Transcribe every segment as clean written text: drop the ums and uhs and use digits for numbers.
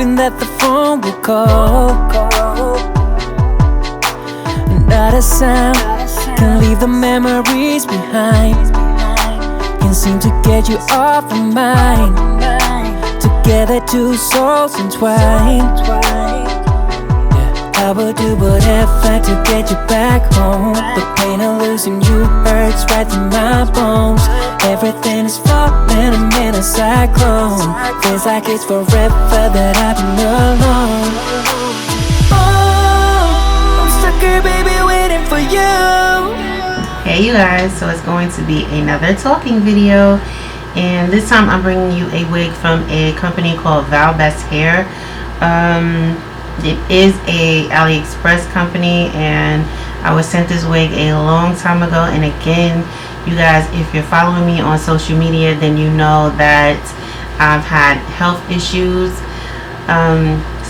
hoping that the phone will call. Not a sound can leave the memories behind. Can't seem to get you off of mine. Together, two souls entwined. I would do whatever to get you back home. The pain of losing you hurts right through my bones. Everything is falling, I'm in a cyclone. Feels like it's forever that I've been alone. Oh, I'm stuck here, baby, waiting for you. Hey you guys, so it's going to be another talking video, and this time I'm bringing you a wig from a company called Vallbest Hair. It is a AliExpress company, and I was sent this wig a long time ago. And again, you guys, if you're following me on social media, then you know that I've had health issues.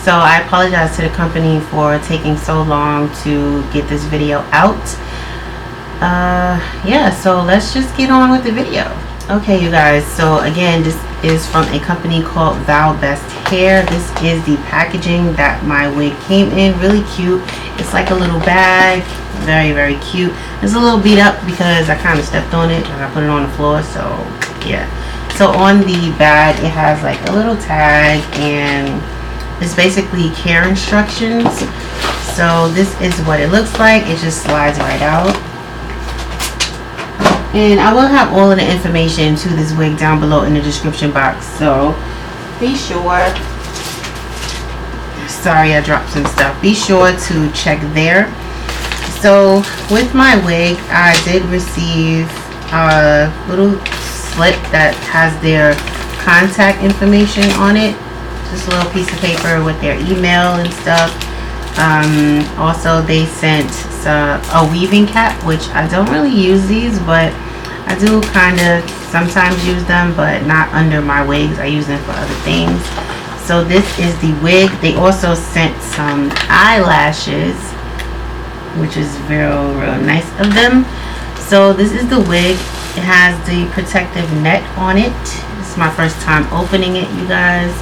So I apologize to the company for taking so long to get this video out. Yeah, so let's just get on with the video. Okay you guys, so again, this is from a company called Vallbest Hair. This is the packaging that my wig came in. Really cute. It's like a little bag. Very cute. It's a little beat up because I kind of stepped on it and I put it on the floor, so yeah. So on the bag it has like a little tag, and it's basically care instructions. So this is what it looks like. It just slides right out. And I will have all of the information to this wig down below in the description box, so be sure. Sorry, I dropped some stuff. Be sure to check there. So with my wig, I did receive a little slip that has their contact information on it. Just a little piece of paper with their email and stuff. Also they sent a weaving cap, which I don't really use these, but I do kind of sometimes use them, but not under my wigs. I use them for other things. So this is the wig. They also sent some eyelashes, which is real nice of them. So this is the wig. It has the protective net on it. This is my first time opening it, you guys.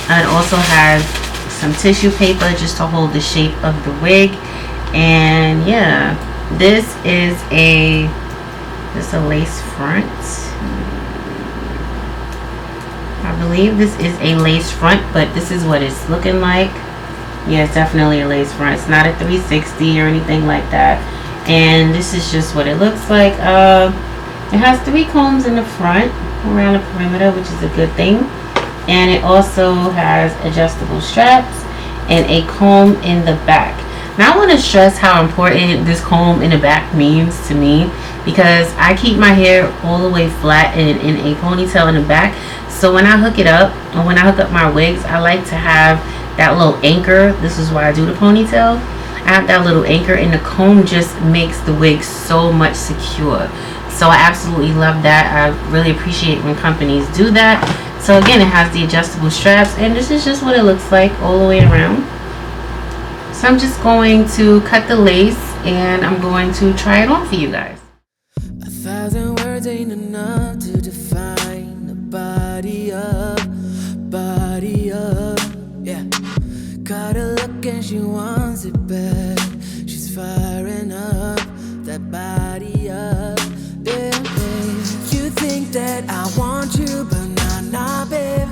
It also has some tissue paper just to hold the shape of the wig. And yeah, this is a lace front. I believe this is a lace front, but this is what it's looking like. Yeah, it's definitely a lace front. It's not a 360 or anything like that. And this is just what it looks like. It has 3 combs in the front around the perimeter, which is a good thing. And it also has adjustable straps and a comb in the back. Now I want to stress how important this comb in the back means to me, because I keep my hair all the way flat and in a ponytail in the back. So when I hook it up, or when I hook up my wigs, I like to have that little anchor. This is why I do the ponytail. I have that little anchor, and the comb just makes the wig so much secure. So I absolutely love that. I really appreciate when companies do that. So again, it has the adjustable straps, and this is just what it looks like all the way around. So I'm just going to cut the lace, and I'm going to try it on for you guys. 1,000 words ain't enough to define the body up, yeah. Got a look and she wants it bad. She's firing up that body up, yeah, babe. You think that I want you, but nah, babe.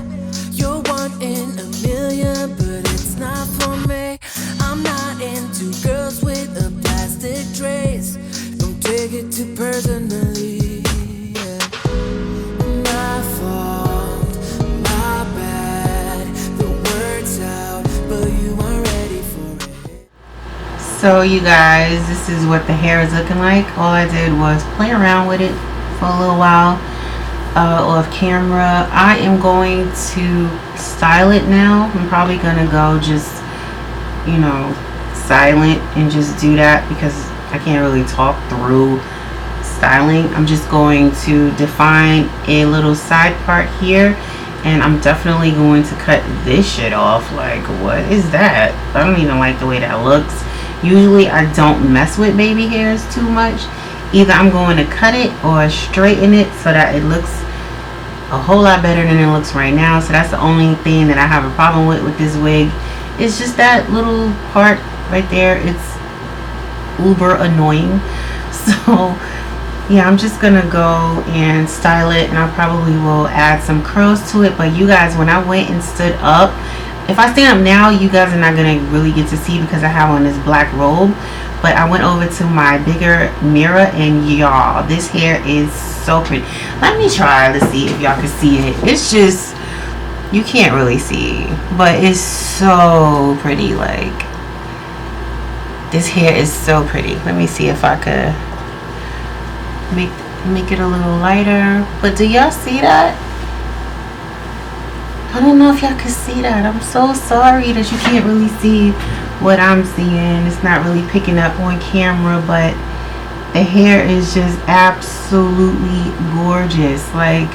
You're 1 in a million, but it's not for me. I'm not into girls with a plastic trace. Don't take it too personally, yeah. My fault, my bad. The word's out, but you aren't ready for it. So you guys, this is what the hair is looking like. All I did was play around with it for a little while off camera. I am going to style it now. I'm probably gonna go just, you know, silent and just do that, because I can't really talk through styling. I'm just going to define a little side part here, and I'm definitely going to cut this shit off. Like, what is that? I don't even like the way that looks. Usually I don't mess with baby hairs too much. Either I'm going to cut it or straighten it so that it looks a whole lot better than it looks right now. So that's the only thing that I have a problem with this wig. It's just that little part right there. It's uber annoying. So yeah, I'm just gonna go and style it, and I probably will add some curls to it. But you guys, when I went and stood up, if I stand up now, you guys are not gonna really get to see because I have on this black robe. But I went over to my bigger mirror, and y'all, this hair is so pretty. Let me try to see if y'all can see it. It's just, you can't really see, but it's so pretty. Like, this hair is so pretty. Let me see if I could make it a little lighter. But do y'all see that? I don't know if y'all can see that. I'm so sorry that you can't really see what I'm seeing. It's not really picking up on camera, but the hair is just absolutely gorgeous. Like,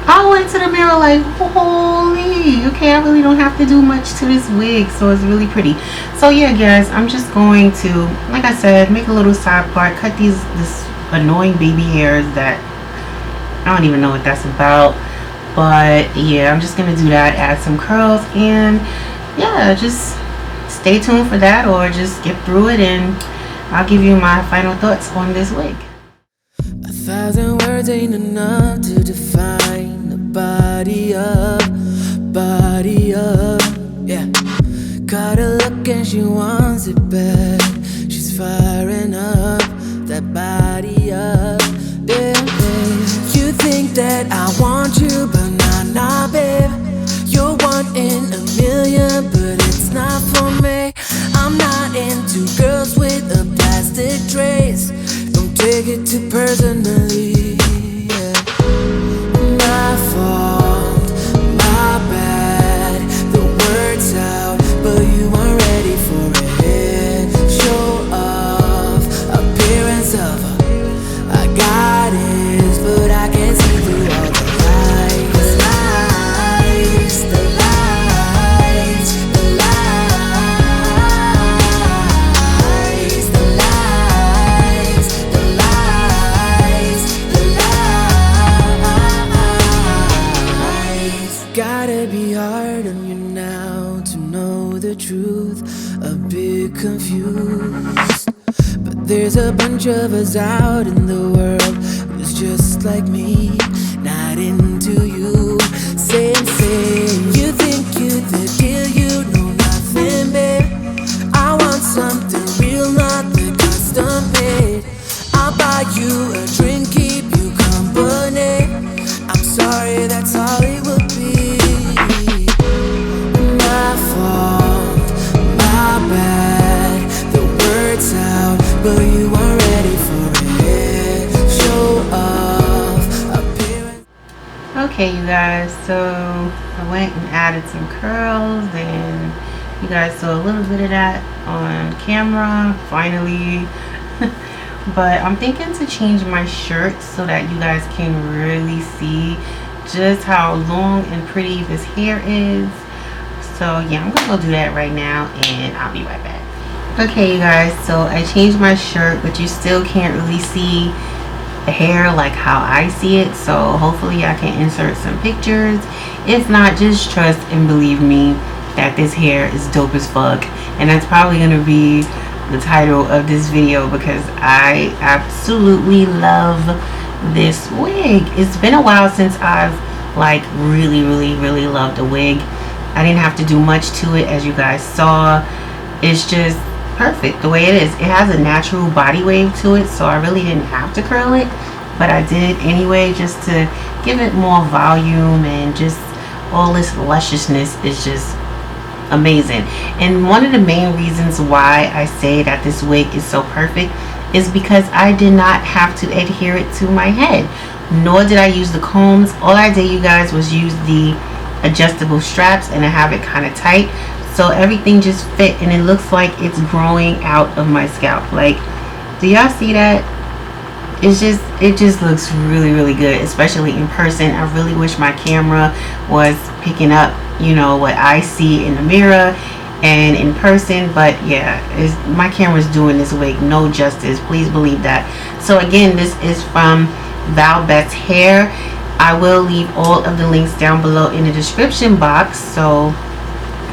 I went to the mirror like, holy, okay, I really don't have to do much to this wig, so it's really pretty. So yeah, guys, I'm just going to, like I said, make a little side part, cut this annoying baby hairs that I don't even know what that's about. But yeah, I'm just gonna do that, add some curls, and yeah, just stay tuned for that, or just skip through it and I'll give you my final thoughts on this wig. 1,000 words ain't enough to define the body up, yeah. Got a look and she wants it bad. She's firing up that body up, yeah, babe. You think that I want you, but nah, babe. You're one in a million, but it's not for me. I'm not into girls with a plastic trace. Don't take it too personally, yeah. My fault, my bad. The word's out, but you aren't ready for it. Show off, appearance of I got it, but I can't see through all the lies. The lies, the lies, the lies, the lies, the lies. Gotta be hard on you now to know the truth. A bit confused, but there's a bunch of us out in the world who's just like me, not into you. Same, you think you the deal, you know nothing, babe. I want something real, not the custom made. I'll buy you a drink, keep you company. I'm sorry, that's all it will be. My fault, my bad. The word's out, but you aren't ready for it. Show off, appearance. Okay, you guys, so I went and added some curls, and you guys saw a little bit of that on camera finally. But I'm thinking to change my shirt so that you guys can really see just how long and pretty this hair is. So yeah, I'm gonna go do that right now, and I'll be right back. Okay, you guys, so I changed my shirt, but you still can't really see the hair like how I see it. So hopefully I can insert some pictures. If not, just trust and believe me that this hair is dope as fuck. And that's probably gonna be the title of this video, because I absolutely love this wig. It's been a while since I've like really loved a wig. I didn't have to do much to it, as you guys saw. It's just perfect the way it is. It has a natural body wave to it, so I really didn't have to curl it, but I did anyway, just to give it more volume, and just all this lusciousness is just amazing. And one of the main reasons why I say that this wig is so perfect is because I did not have to adhere it to my head, nor did I use the combs. All I did, you guys, was use the adjustable straps, and I have it kind of tight, so everything just fit, and it looks like it's growing out of my scalp. Like, do y'all see that? It just looks really good, especially in person. I really wish my camera was picking up, you know, what I see in the mirror and in person. But yeah, my camera's doing this wig no justice, please believe that. So again, this is from Vallbest Hair, I will leave all of the links down below in the description box, so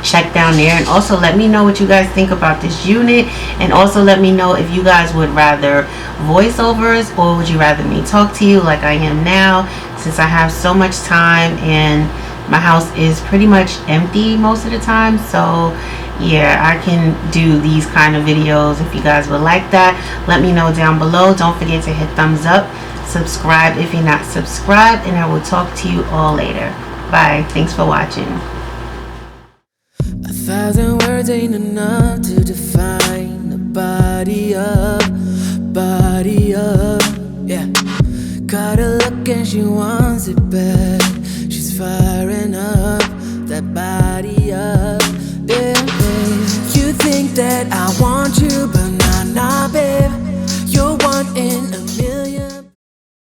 check down there. And also let me know what you guys think about this unit, and also let me know if you guys would rather voiceovers or would you rather me talk to you like I am now, since I have so much time and my house is pretty much empty most of the time. So yeah, I can do these kind of videos. If you guys would like that, let me know down below. Don't forget to hit thumbs up, subscribe if you're not subscribed, and I will talk to you all later. Bye. Thanks for watching. 1,000 words ain't enough to define a body up, yeah. Got a look and she wants it bad. She's firing up that body up, yeah. You think that I want